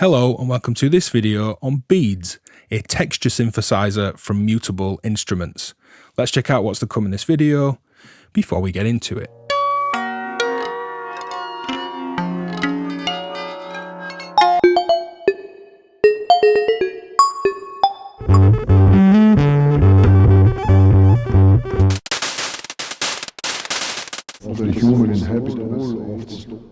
Hello and welcome to this video on Beads, a texture synthesizer from Mutable Instruments. Let's check out what's to come in this video before we get into it. The human inhabit all of the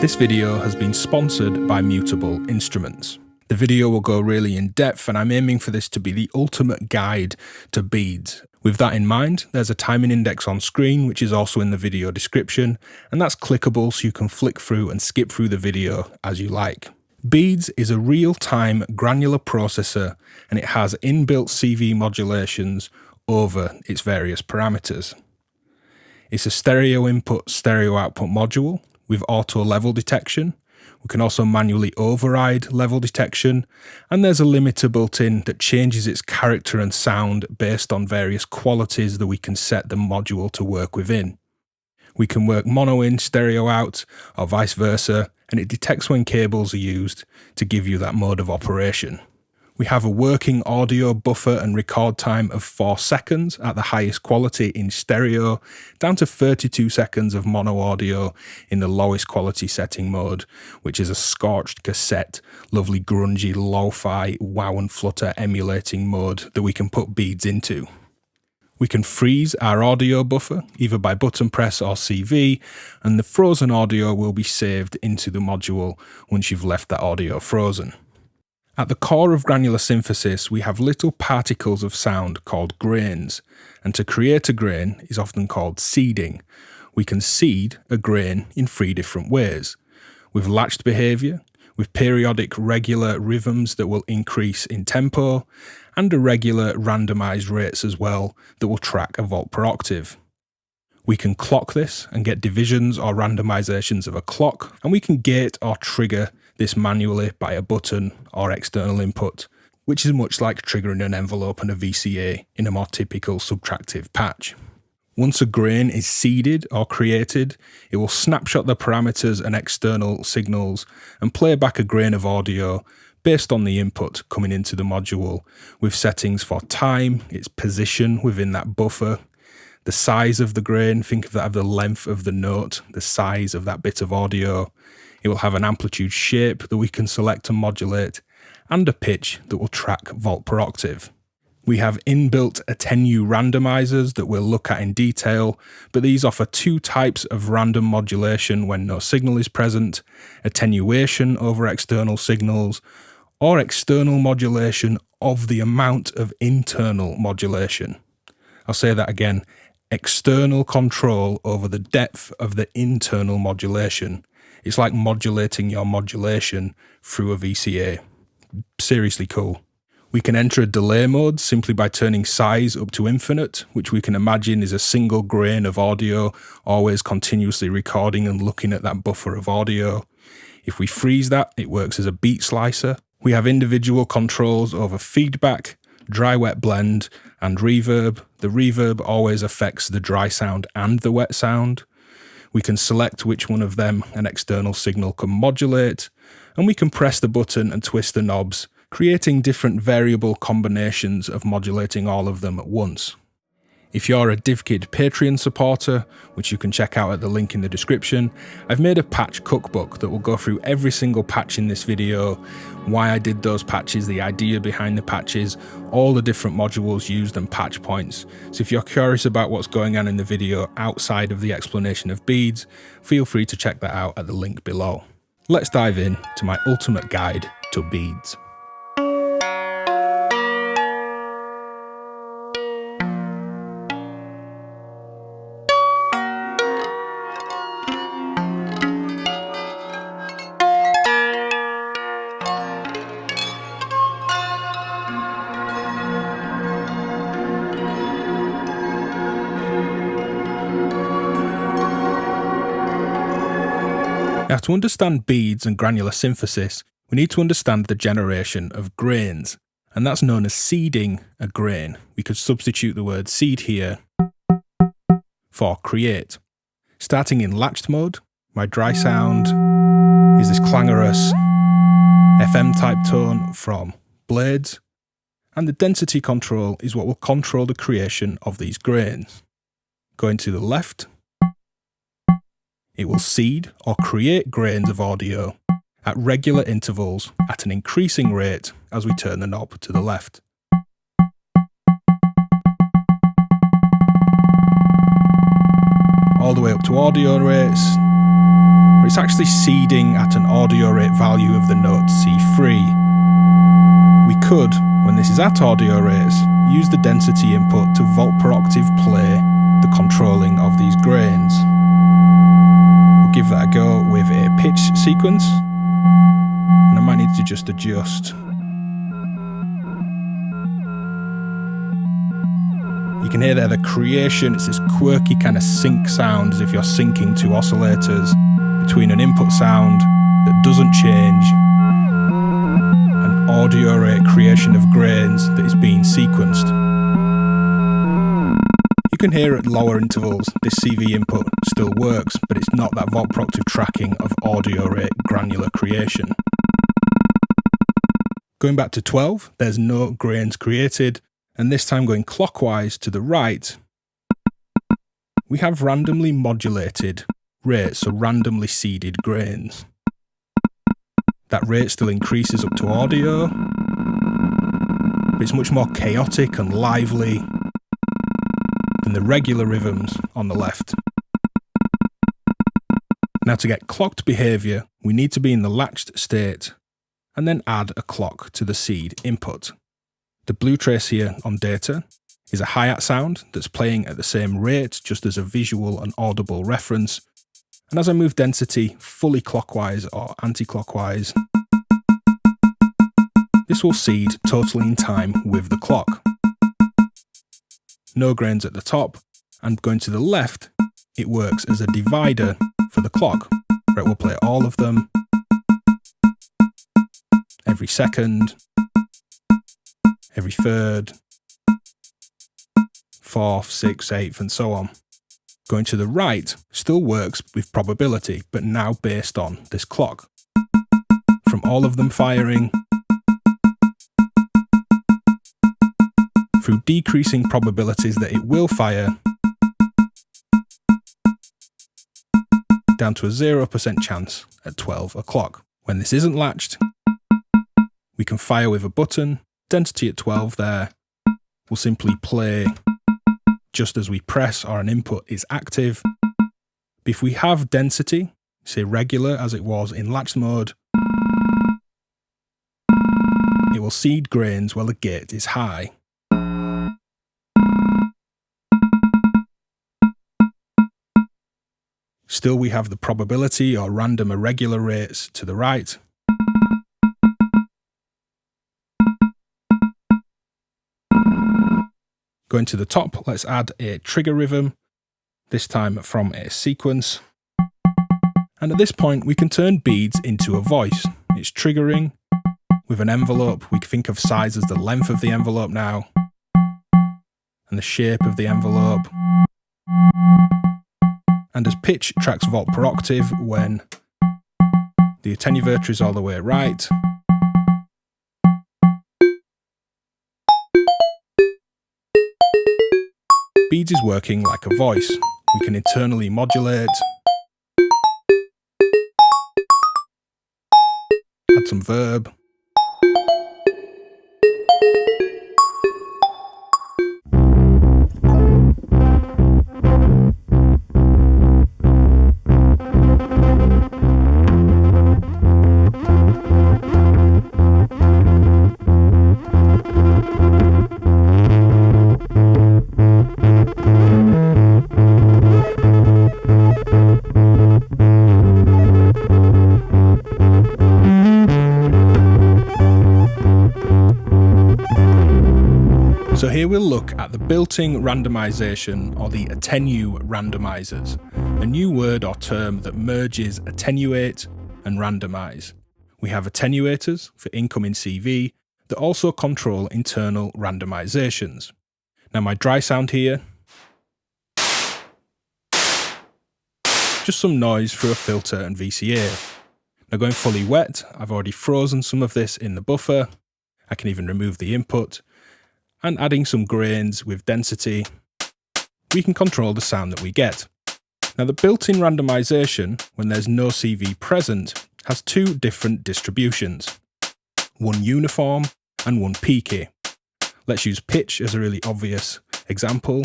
This video has been sponsored by Mutable Instruments. The video will go really in depth and I'm aiming for this to be the ultimate guide to beads. With that in mind, there's a timing index on screen which is also in the video description, and that's clickable so you can flick through and skip through the video as you like. Beads is a real-time granular processor and it has inbuilt CV modulations over its various parameters. It's a stereo input, stereo output module with auto level detection. We can also manually override level detection, and there's a limiter built in that changes its character and sound based on various qualities that we can set the module to work within. We can work mono in, stereo out, or vice versa, and it detects when cables are used to give you that mode of operation. We have a working audio buffer and record time of 4 seconds at the highest quality in stereo, down to 32 seconds of mono audio in the lowest quality setting mode, which is a scorched cassette, lovely grungy, lo-fi, wow and flutter emulating mode that we can put beads into. We can freeze our audio buffer, either by button press or CV, and the frozen audio will be saved into the module once you've left that audio frozen. At the core of granular synthesis, we have little particles of sound called grains, and to create a grain is often called seeding. We can seed a grain in 3 different ways: with latched behaviour, with periodic regular rhythms that will increase in tempo, and irregular randomised rates as well that will track a volt per octave. We can clock this and get divisions or randomizations of a clock, and we can gate or trigger this manually by a button or external input, which is much like triggering an envelope and a VCA in a more typical subtractive patch. Once a grain is seeded or created, it will snapshot the parameters and external signals and play back a grain of audio based on the input coming into the module, with settings for time, its position within that buffer, the size of the grain, think of that of the length of the note, the size of that bit of audio. It will have an amplitude shape that we can select and modulate, and a pitch that will track volt per octave. We have inbuilt attenuate randomizers that we'll look at in detail, but these offer 2 types of random modulation when no signal is present: attenuation over external signals, or external modulation of the amount of internal modulation. I'll say that again: external control over the depth of the internal modulation. It's like modulating your modulation through a VCA. Seriously cool. We can enter a delay mode simply by turning size up to infinite, which we can imagine is a single grain of audio, always continuously recording and looking at that buffer of audio. If we freeze that, it works as a beat slicer. We have individual controls over feedback, dry-wet blend, and reverb. The reverb always affects the dry sound and the wet sound. We can select which one of them an external signal can modulate, and we can press the button and twist the knobs, creating different variable combinations of modulating all of them at once. If you're a DivKid Patreon supporter, which you can check out at the link in the description, I've made a patch cookbook that will go through every single patch in this video, why I did those patches, the idea behind the patches, all the different modules used and patch points. So if you're curious about what's going on in the video outside of the explanation of beads, feel free to check that out at the link below. Let's dive in to my ultimate guide to beads. Now, to understand beads and granular synthesis, we need to understand the generation of grains, and that's known as seeding a grain. We could substitute the word seed here for create. Starting in latched mode, my dry sound is this clangorous FM type tone from blades, and the density control is what will control the creation of these grains. Going to the left, it will seed or create grains of audio at regular intervals at an increasing rate as we turn the knob to the left. All the way up to audio rates, where it's actually seeding at an audio rate value of the note C3. We could, when this is at audio rates, use the density input to volt per octave play the controlling of these grains. Give that a go with a pitch sequence, and I might need to just adjust. You can hear there the creation, it's this quirky kind of sync sound as if you're syncing two oscillators between an input sound that doesn't change, an audio rate creation of grains that is being sequenced. You can hear at lower intervals this CV input still works, but it's not that volt per octave tracking of audio rate granular creation. Going back to 12, there's no grains created, and this time going clockwise to the right, we have randomly modulated rates, so randomly seeded grains. That rate still increases up to audio, but it's much more chaotic and lively than the regular rhythms on the left. Now, to get clocked behaviour, we need to be in the latched state and then add a clock to the seed input. The blue trace here on data is a hi-hat sound that's playing at the same rate, just as a visual and audible reference. And as I move density fully clockwise or anti-clockwise, this will seed totally in time with the clock. No grains at the top, and going to the left, it works as a divider for the clock, where it will play all of them every second, every third, fourth, sixth, eighth, and so on. Going to the right still works with probability, but now based on this clock. From all of them firing, through decreasing probabilities that it will fire, down to a 0% chance at 12 o'clock. When this isn't latched, we can fire with a button, density at 12 there, will simply play just as we press or an input is active. But if we have density, say regular as it was in latched mode, it will seed grains while the gate is high. Still we have the probability or random irregular rates to the right. Going to the top, let's add a trigger rhythm, this time from a sequence. And at this point we can turn beads into a voice. It's triggering with an envelope. We can think of size as the length of the envelope now, and the shape of the envelope. And as pitch tracks volt per octave when the attenuator is all the way right. Beads is working like a voice. We can internally modulate, add some verb. So here we'll look at the built-in randomization, or the attenue randomizers, a new word or term that merges attenuate and randomize. We have attenuators for incoming CV that also control internal randomizations. Now my dry sound here, just some noise through a filter and VCA. Now going fully wet, I've already frozen some of this in the buffer. I can even remove the input. And adding some grains with density, we can control the sound that we get. Now the built-in randomization, when there's no CV present, has two different distributions. One uniform and one peaky. Let's use pitch as a really obvious example.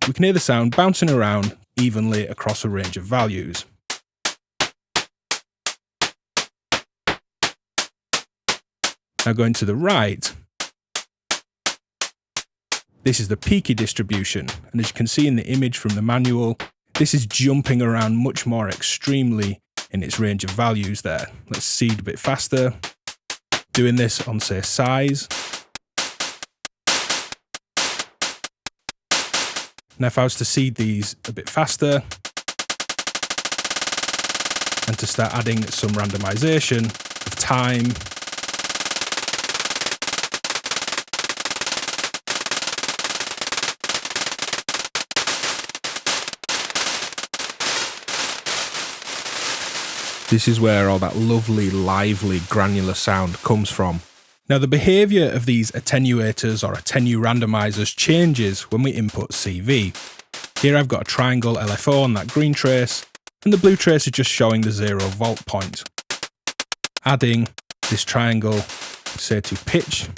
We can hear the sound bouncing around evenly across a range of values. Now going to the right, this is the peaky distribution, and as you can see in the image from the manual, this is jumping around much more extremely in its range of values there. Let's seed a bit faster, doing this on say size. Now if I was to seed these a bit faster, and to start adding some randomization of time, this is where all that lovely, lively, granular sound comes from. Now the behaviour of these attenuators or attenue randomizers changes when we input CV. Here I've got a triangle LFO on that green trace, and the blue trace is just showing the 0 volt point. Adding this triangle, say to pitch,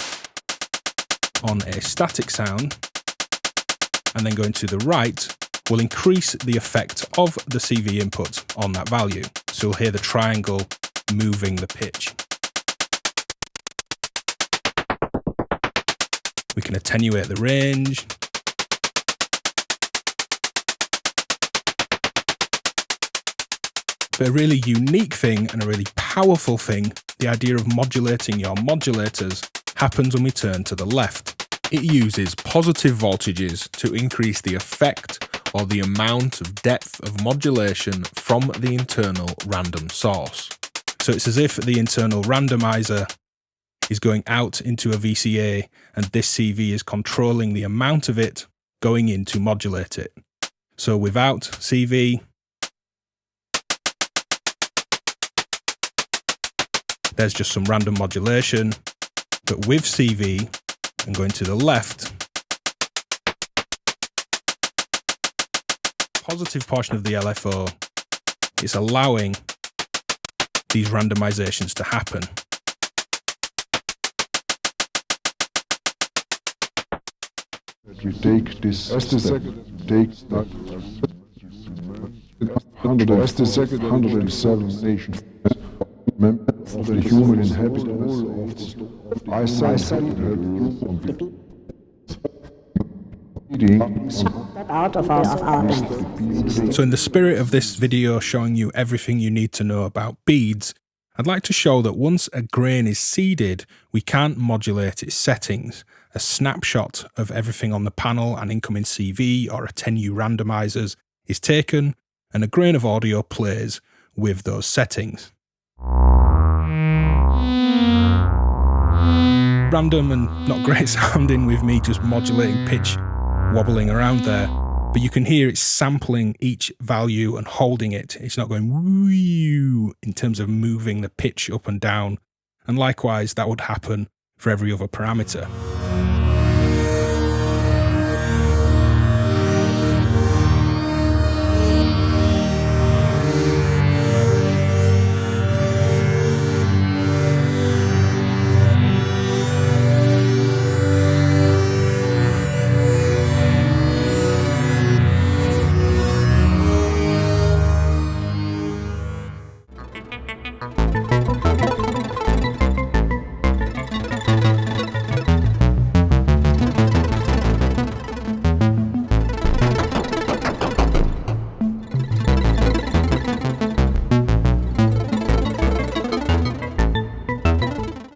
on a static sound, and then going to the right, will increase the effect of the CV input on that value. So you'll hear the triangle moving the pitch. We can attenuate the range. But a really unique thing and a really powerful thing, the idea of modulating your modulators, happens when we turn to the left. It uses positive voltages to increase the effect or the amount of depth of modulation from the internal random source. So it's as if the internal randomizer is going out into a VCA and this CV is controlling the amount of it going in to modulate it. So without CV, there's just some random modulation, but with CV and going to the left, positive portion of the LFO, it's allowing these randomizations to happen. We take this as the second, take that 107 nations members of the human inhabitants of the Out of our beats. So in the spirit of this video showing you everything you need to know about beads, I'd like to show that once a grain is seeded, we can't modulate its settings. A snapshot of everything on the panel and incoming CV or attenue randomizers is taken, and a grain of audio plays with those settings. Random and not great sounding with me just modulating pitch, wobbling around there, but you can hear it sampling each value and holding it. It's not going woo in terms of moving the pitch up and down, and likewise that would happen for every other parameter.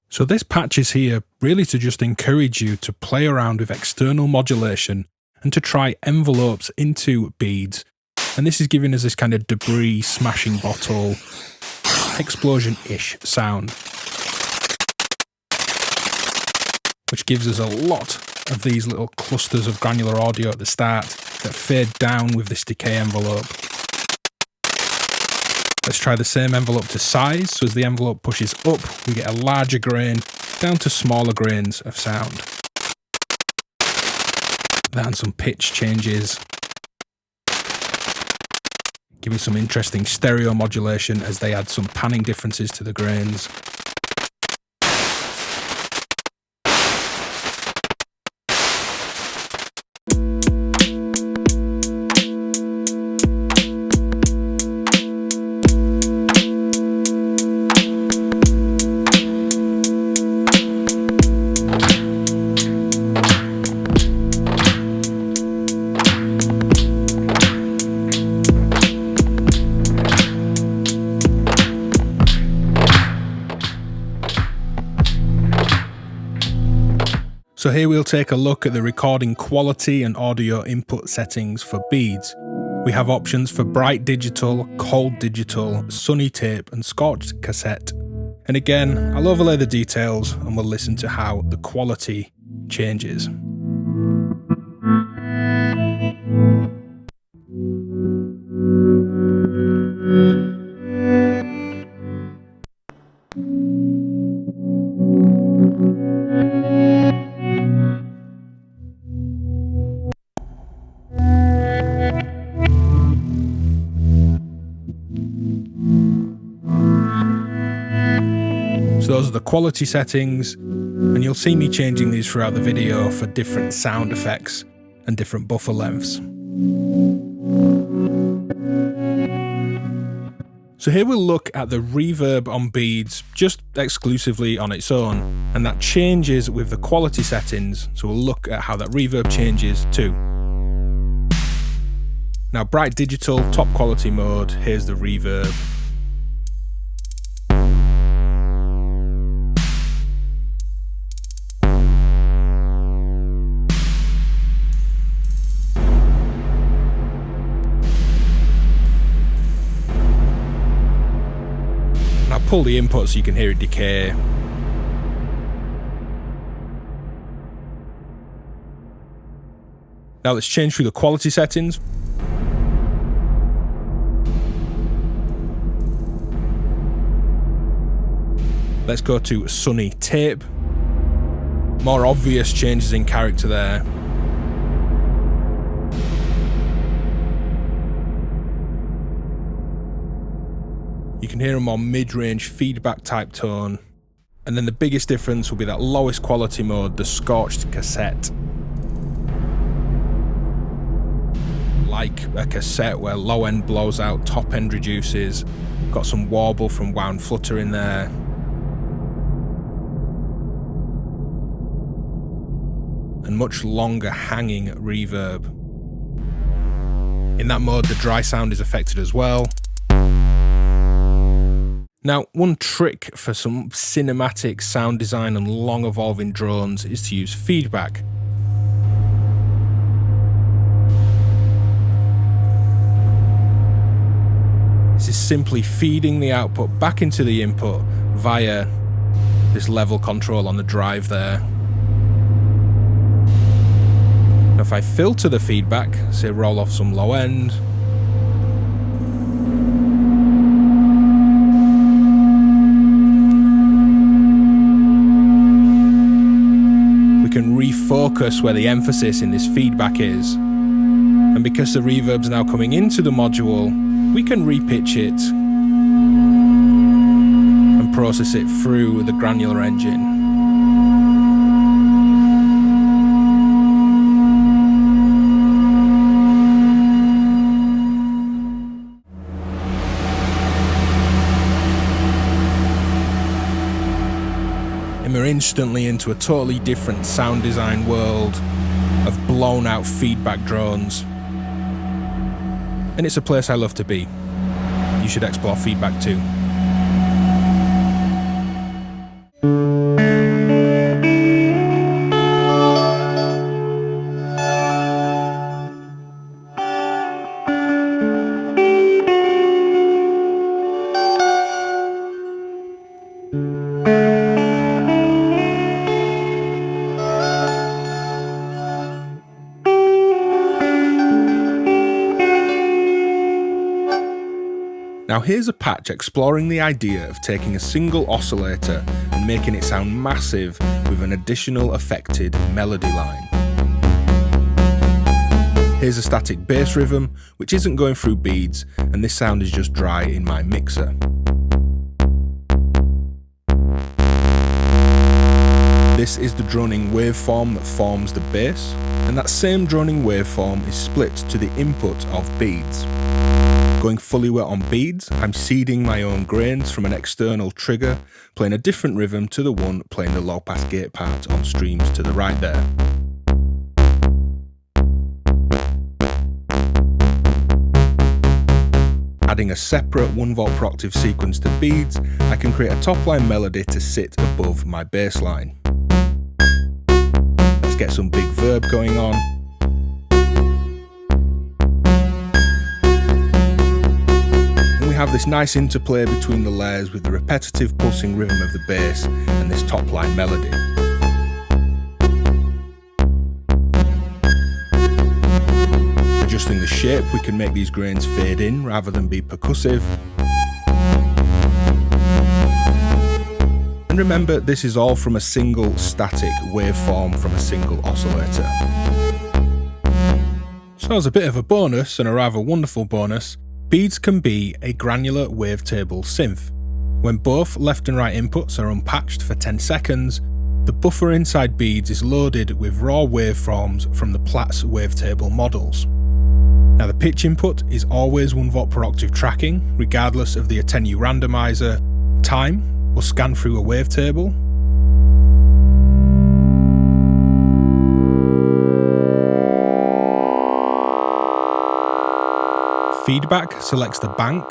So this patch is here really to just encourage you to play around with external modulation and to try envelopes into beads. And this is giving us this kind of debris, smashing bottle, explosion-ish sound, which gives us a lot of these little clusters of granular audio at the start that fade down with this decay envelope. Let's try the same envelope to size, so as the envelope pushes up, we get a larger grain down to smaller grains of sound. Then some pitch changes, giving some interesting stereo modulation as they add some panning differences to the grains. So here we'll take a look at the recording quality and audio input settings for beads. We have options for bright digital, cold digital, sunny tape and scorched cassette. And again, I'll overlay the details and we'll listen to how the quality changes. So those are the quality settings, and you'll see me changing these throughout the video for different sound effects and different buffer lengths. So here we'll look at the reverb on beads just exclusively on its own, and that changes with the quality settings, so we'll look at how that reverb changes too. Now bright digital, top quality mode, here's the reverb. Pull the input so you can hear it decay. Now let's change through the quality settings. Let's go to sunny tape. More obvious changes in character there. You can hear a more mid-range feedback type tone. And then the biggest difference will be that lowest quality mode, the scorched cassette. Like a cassette where low end blows out, top end reduces. Got some warble from wound flutter in there. and much longer hanging reverb. In that mode, the dry sound is affected as well. Now, one trick for some cinematic sound design and long evolving drones is to use feedback. This is simply feeding the output back into the input via this level control on the drive there. Now, if I filter the feedback, say roll off some low end, we can refocus where the emphasis in this feedback is. And because the reverb's now coming into the module, we can repitch it and process it through the granular engine. And we're instantly into a totally different sound design world of blown out feedback drones. And it's a place I love to be. You should explore feedback too. Now here's a patch exploring the idea of taking a single oscillator and making it sound massive with an additional affected melody line. Here's a static bass rhythm which isn't going through beads, and this sound is just dry in my mixer. This is the droning waveform that forms the bass, and that same droning waveform is split to the input of beads. Going fully wet on beads, I'm seeding my own grains from an external trigger, playing a different rhythm to the one playing the low pass gate part on streams to the right there. Adding a separate 1 volt per octave sequence to beads, I can create a top line melody to sit above my bass line. Let's get some big VERB going on. We have this nice interplay between the layers with the repetitive pulsing rhythm of the bass and this top line melody. Adjusting the shape, we can make these grains fade in rather than be percussive. And remember, this is all from a single static waveform from a single oscillator. So as a bit of a bonus, and a rather wonderful bonus, beads can be a granular wavetable synth. When both left and right inputs are unpatched for 10 seconds, the buffer inside beads is loaded with raw waveforms from the Platts wavetable models. Now the pitch input is always 1 volt per octave tracking, regardless of the attenuate randomizer. Time will scan through a wavetable. Feedback selects the bank.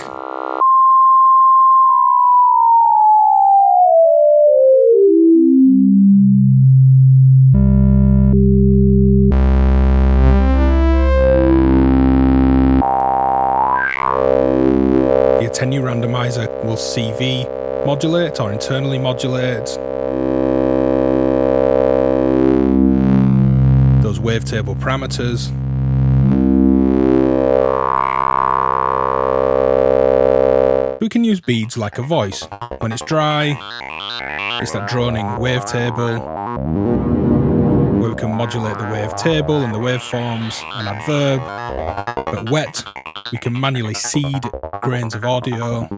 The attenuate randomizer will CV modulate or internally modulate those wavetable parameters. We can use beads like a voice. When it's dry, it's that droning wavetable, where we can modulate the wavetable and the waveforms and add verb. But wet, we can manually seed grains of audio.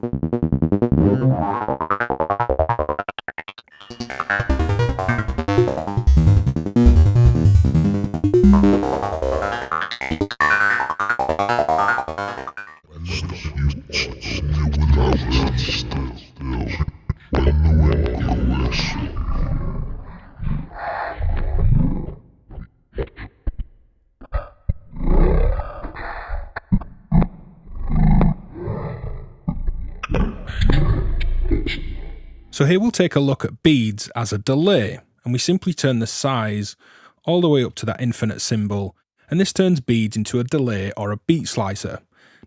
So here we'll take a look at beads as a delay, and we simply turn the size all the way up to that infinite symbol, and this turns beads into a delay or a beat slicer.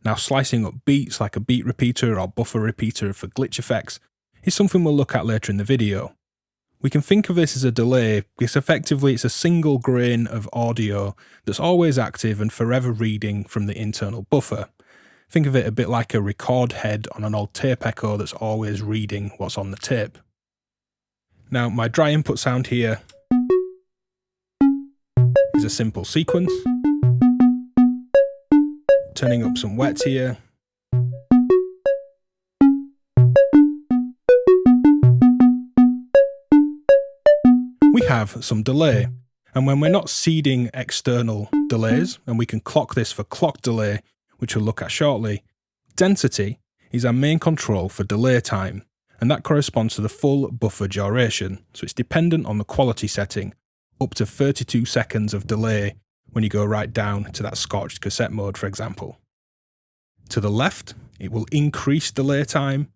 Now slicing up beats like a beat repeater or buffer repeater for glitch effects is something we'll look at later in the video. We can think of this as a delay because effectively it's a single grain of audio that's always active and forever reading from the internal buffer. Think of it a bit like a record head on an old tape echo that's always reading what's on the tape. Now my dry input sound here is a simple sequence. Turning up some wets here. We have some delay, and when we're not seeding external delays, and we can clock this for clock delay, which we'll look at shortly, density is our main control for delay time, and that corresponds to the full buffer duration, so it's dependent on the quality setting, up to 32 seconds of delay when you go right down to that scorched cassette mode, for example. To the left, it will increase delay time,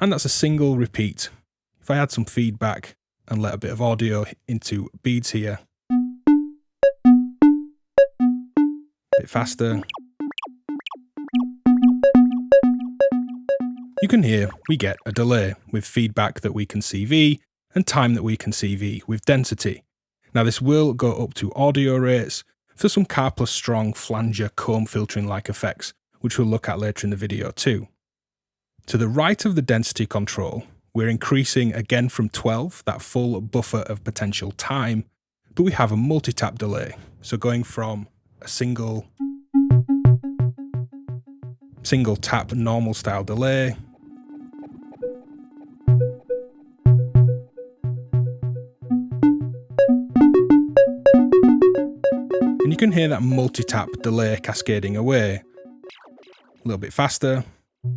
and that's a single repeat. If I add some feedback and let a bit of audio into beads here, a bit faster, you can hear we get a delay with feedback that we can CV and time that we can CV with density. Now this will go up to audio rates for some Karplus Strong flanger comb filtering like effects, which we'll look at later in the video too. To the right of the density control, we're increasing again from 12, that full buffer of potential time, but we have a multi-tap delay. So going from a single tap normal style delay and you can hear that multi-tap delay cascading away. A little bit faster. You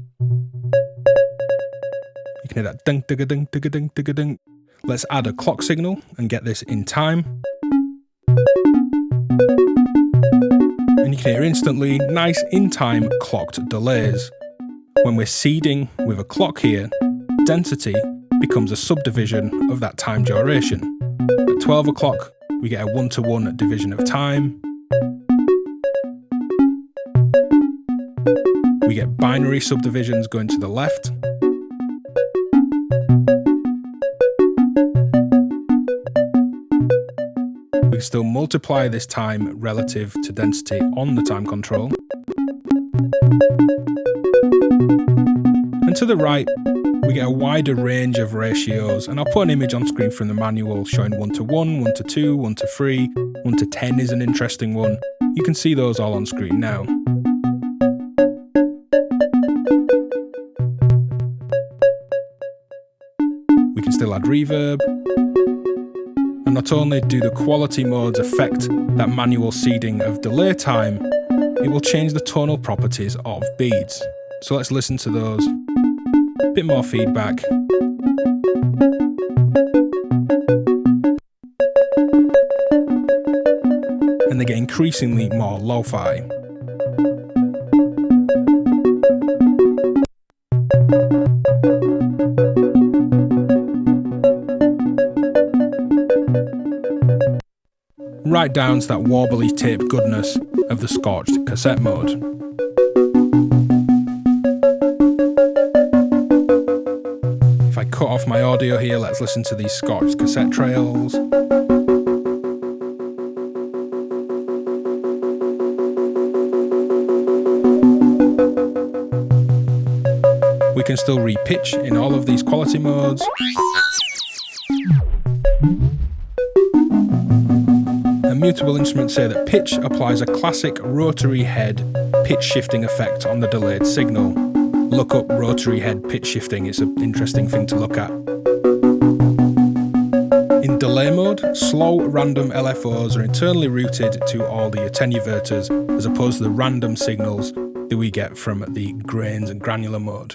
can hear that ding digga ding digga ding digga ding. Let's add a clock signal and get this in time. And you can hear instantly nice in-time clocked delays. When we're seeding with a clock here, density becomes a subdivision of that time duration. At 12 o'clock, we get a 1-to-1 division of time. We get binary subdivisions going to the left. We can still multiply this time relative to density on the time control. And to the right, we get a wider range of ratios, and I'll put an image on screen from the manual showing 1-to-1, 1-to-2, 1-to-3, 1-to-10 is an interesting one. You can see those all on screen now. We can still add reverb. And not only do the quality modes affect that manual seeding of delay time, it will change the tonal properties of beads. So let's listen to those. A bit more feedback. And they get increasingly more lo-fi. Right down to that warbly tape goodness of the scorched cassette mode. If I cut off my audio here, let's listen to these scorched cassette trails. We can still re-pitch in all of these quality modes. Mutable Instruments say that pitch applies a classic rotary head pitch shifting effect on the delayed signal. Look up rotary head pitch shifting, it's an interesting thing to look at. In delay mode, slow random LFOs are internally routed to all the attenuverters as opposed to the random signals that we get from the grains and granular mode.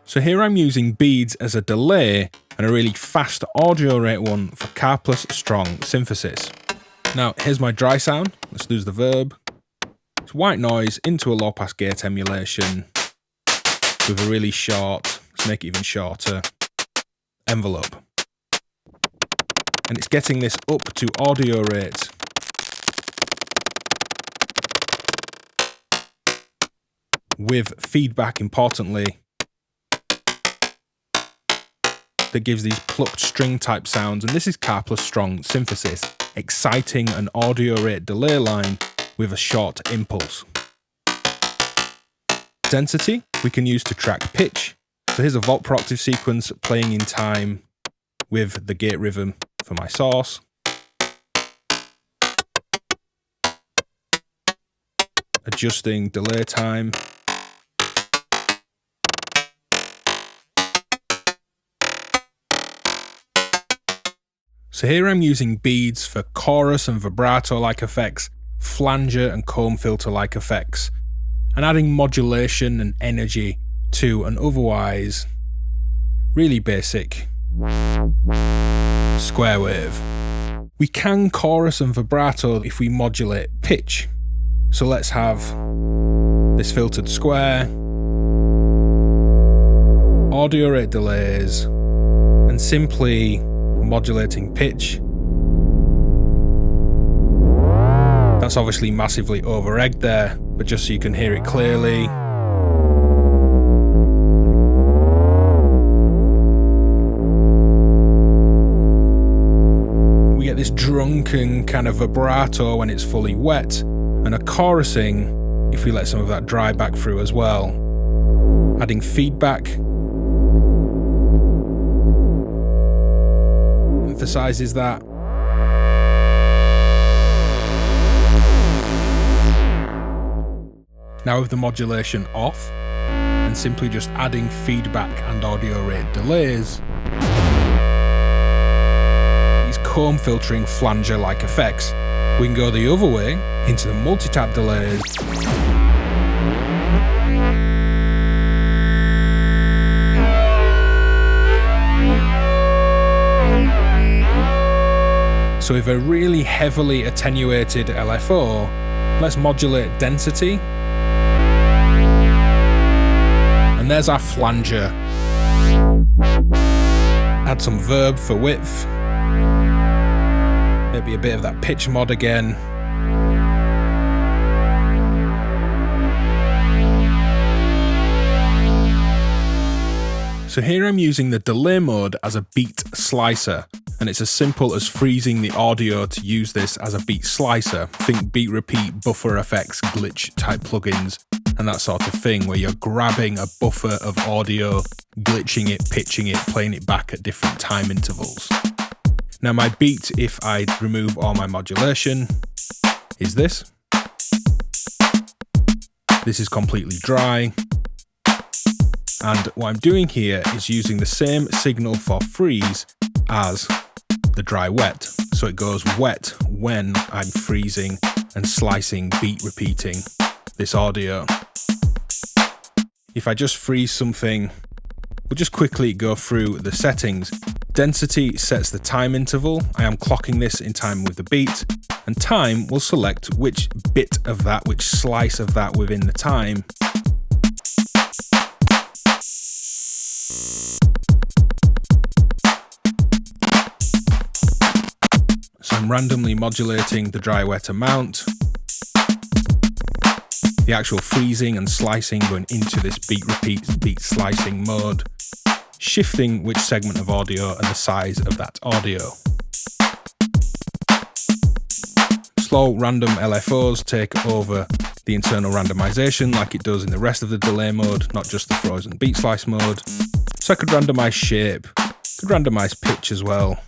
So here I'm using beads as a delay and a really fast audio rate one for Karplus Strong Synthesis. Now here's my dry sound. Let's lose the verb. It's white noise into a low pass gate emulation with a really short, let's make it even shorter, envelope. And it's getting this up to audio rate with feedback, importantly, that gives these plucked string type sounds. And this is Karplus Strong Synthesis, exciting an audio rate delay line with a short impulse. Density we can use to track pitch. So here's a volt per octave sequence playing in time with the gate rhythm for my source. Adjusting delay time. So here I'm using beads for chorus and vibrato-like effects, flanger and comb filter-like effects, and adding modulation and energy to an otherwise really basic square wave. We can chorus and vibrato if we modulate pitch. So let's have this filtered square, audio rate delays, and simply modulating pitch. That's obviously massively over-egged there, but just so you can hear it clearly. We get this drunken kind of vibrato when it's fully wet, and a chorusing if we let some of that dry back through as well. Adding feedback emphasizes that. Now with the modulation off and simply just adding feedback and audio rate delays, these comb filtering flanger-like effects, we can go the other way into the multi-tap delays. So with a really heavily attenuated LFO, let's modulate density. And there's our flanger. Add some VERB for width. Maybe a bit of that pitch mod again. So here I'm using the delay mode as a beat slicer, and it's as simple as freezing the audio to use this as a beat slicer. Think beat repeat, buffer effects, glitch type plugins, and that sort of thing, where you're grabbing a buffer of audio, glitching it, pitching it, playing it back at different time intervals. Now my beat, if I remove all my modulation, is this. This is completely dry. And what I'm doing here is using the same signal for freeze as the dry wet. So it goes wet when I'm freezing and slicing, beat repeating this audio. If I just freeze something, we'll just quickly go through the settings. Density sets the time interval. I am clocking this in time with the beat, and time will select which bit of that, which slice of that within the time. So I'm randomly modulating the dry wet amount, the actual freezing and slicing going into this beat repeat, beat slicing mode, shifting which segment of audio and the size of that audio. Slow random LFOs take over the internal randomization like it does in the rest of the delay mode, not just the frozen beat slice mode. So I could randomize shape, could randomize pitch as well.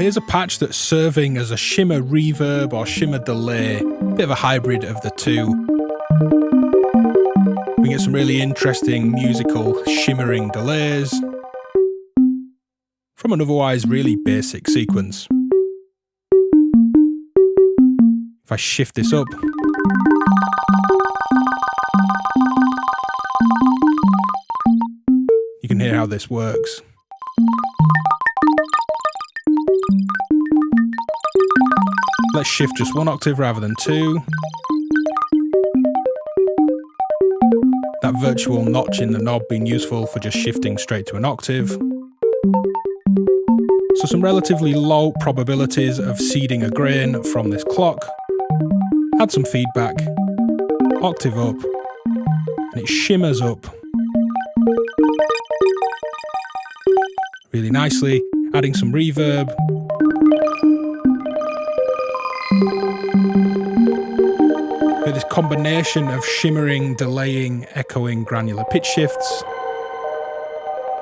here's a patch that's serving as a shimmer reverb or shimmer delay, bit of a hybrid of the two. We get some really interesting musical shimmering delays from an otherwise really basic sequence. If I shift this up, you can hear how this works. Let's shift just one octave rather than two. That virtual notch in the knob being useful for just shifting straight to an octave. So some relatively low probabilities of seeding a grain from this clock. Add some feedback, octave up, and it shimmers up really nicely, adding some reverb. With this combination of shimmering, delaying, echoing, granular pitch shifts.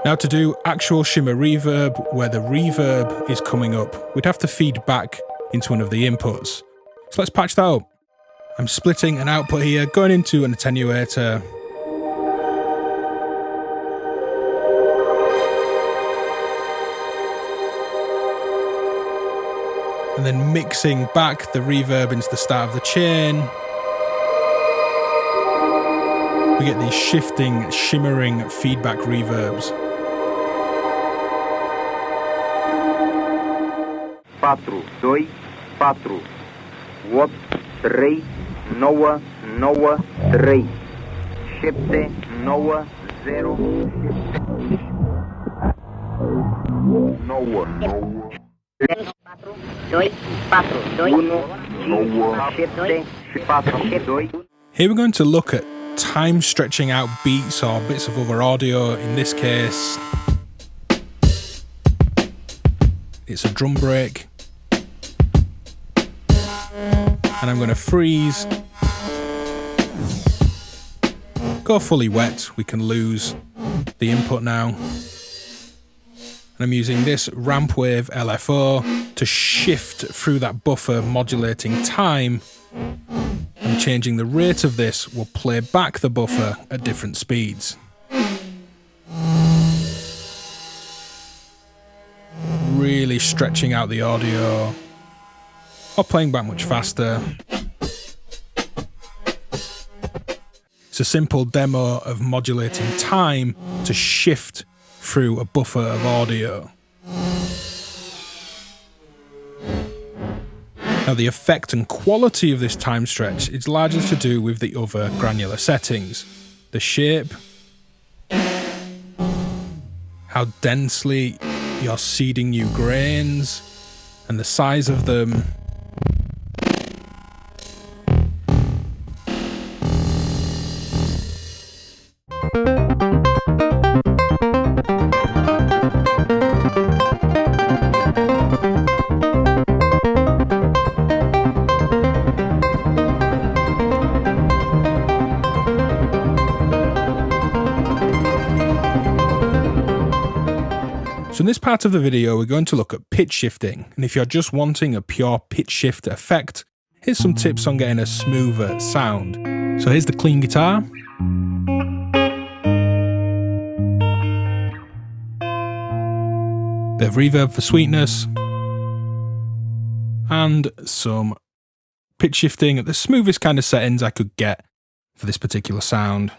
Now to do actual shimmer reverb, where the reverb is coming up, we'd have to feed back into one of the inputs. So let's patch that up. I'm splitting an output here, going into an attenuator. And then mixing back the reverb into the start of the chain. We get these shifting, shimmering feedback reverbs. 4, 2, 4, 8, 3, 9, 9, 3, 7, 9, 0, 9. Here we're going to look at time stretching out beats or bits of other audio. In this case, it's a drum break. And I'm going to freeze, go fully wet. We can lose the input now. And I'm using this ramp wave LFO to shift through that buffer, modulating time. And changing the rate of this will play back the buffer at different speeds. Really stretching out the audio, or playing back much faster. It's a simple demo of modulating time to shift through a buffer of audio. Now the effect and quality of this time stretch is largely to do with the other granular settings. The shape, how densely you're seeding new grains, and the size of them. So in this part of the video, we're going to look at pitch shifting. And if you're just wanting a pure pitch shift effect, here's some tips on getting a smoother sound. So here's the clean guitar. Bit of reverb for sweetness. And some pitch shifting at the smoothest kind of settings I could get for this particular sound.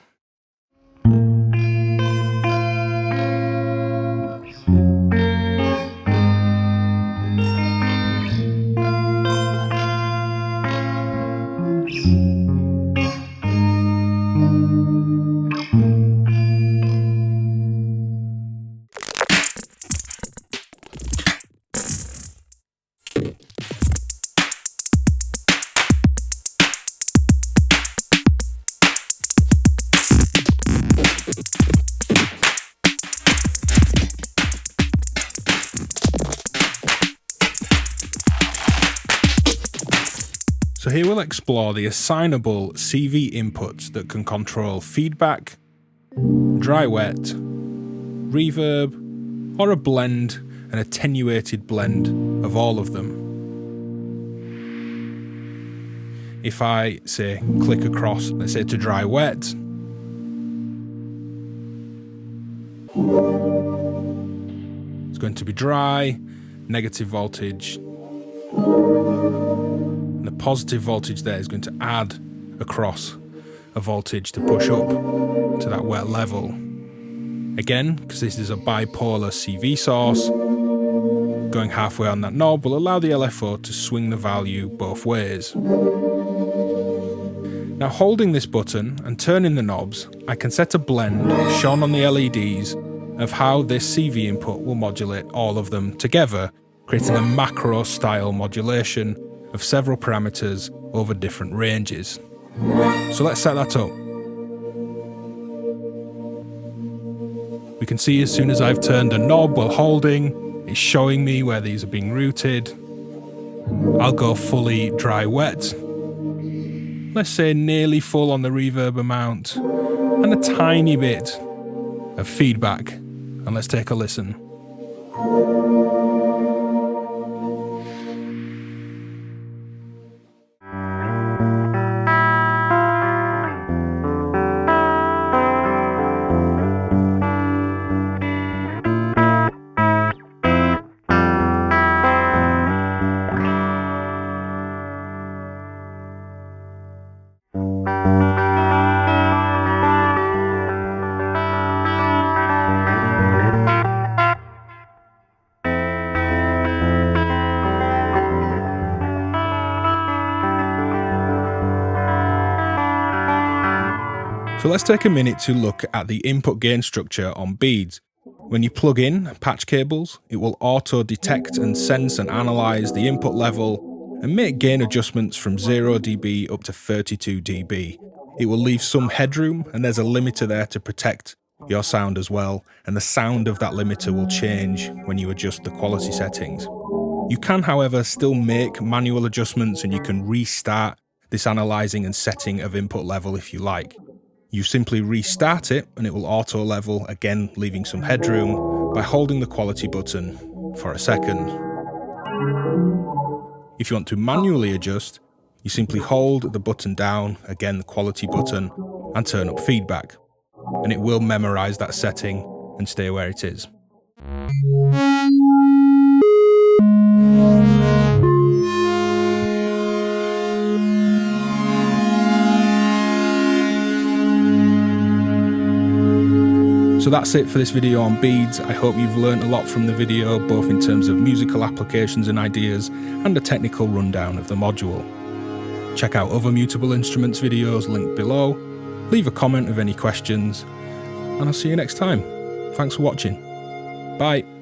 So here we'll explore the assignable CV inputs that can control feedback, dry wet, reverb, or a blend an attenuated blend of all of them. If I say click across, let's say to dry wet, it's going to be dry, negative voltage, and the positive voltage there is going to add across a voltage to push up to that wet level. Again, because this is a bipolar CV source, going halfway on that knob will allow the LFO to swing the value both ways. Now, holding this button and turning the knobs, I can set a blend shown on the LEDs of how this CV input will modulate all of them together, creating a macro style modulation of several parameters over different ranges. So let's set that up. We can see as soon as I've turned a knob while holding, it's showing me where these are being routed. I'll go fully dry wet. Let's say nearly full on the reverb amount, and a tiny bit of feedback. And let's take a listen. So let's take a minute to look at the input gain structure on beads. When you plug in patch cables, it will auto detect and sense and analyze the input level and make gain adjustments from 0 dB up to 32 dB. It will leave some headroom, and there's a limiter there to protect your sound as well, and the sound of that limiter will change when you adjust the quality settings. You can, however, still make manual adjustments, and you can restart this analyzing and setting of input level if you like. You simply restart it and it will auto level, again leaving some headroom, by holding the quality button for a second. If you want to manually adjust, you simply hold the button down, again the quality button, and turn up feedback, and it will memorize that setting and stay where it is. So that's it for this video on beads. I hope you've learned a lot from the video, both in terms of musical applications and ideas, and a technical rundown of the module. Check out other Mutable Instruments videos linked below, leave a comment with any questions, and I'll see you next time. Thanks for watching. Bye.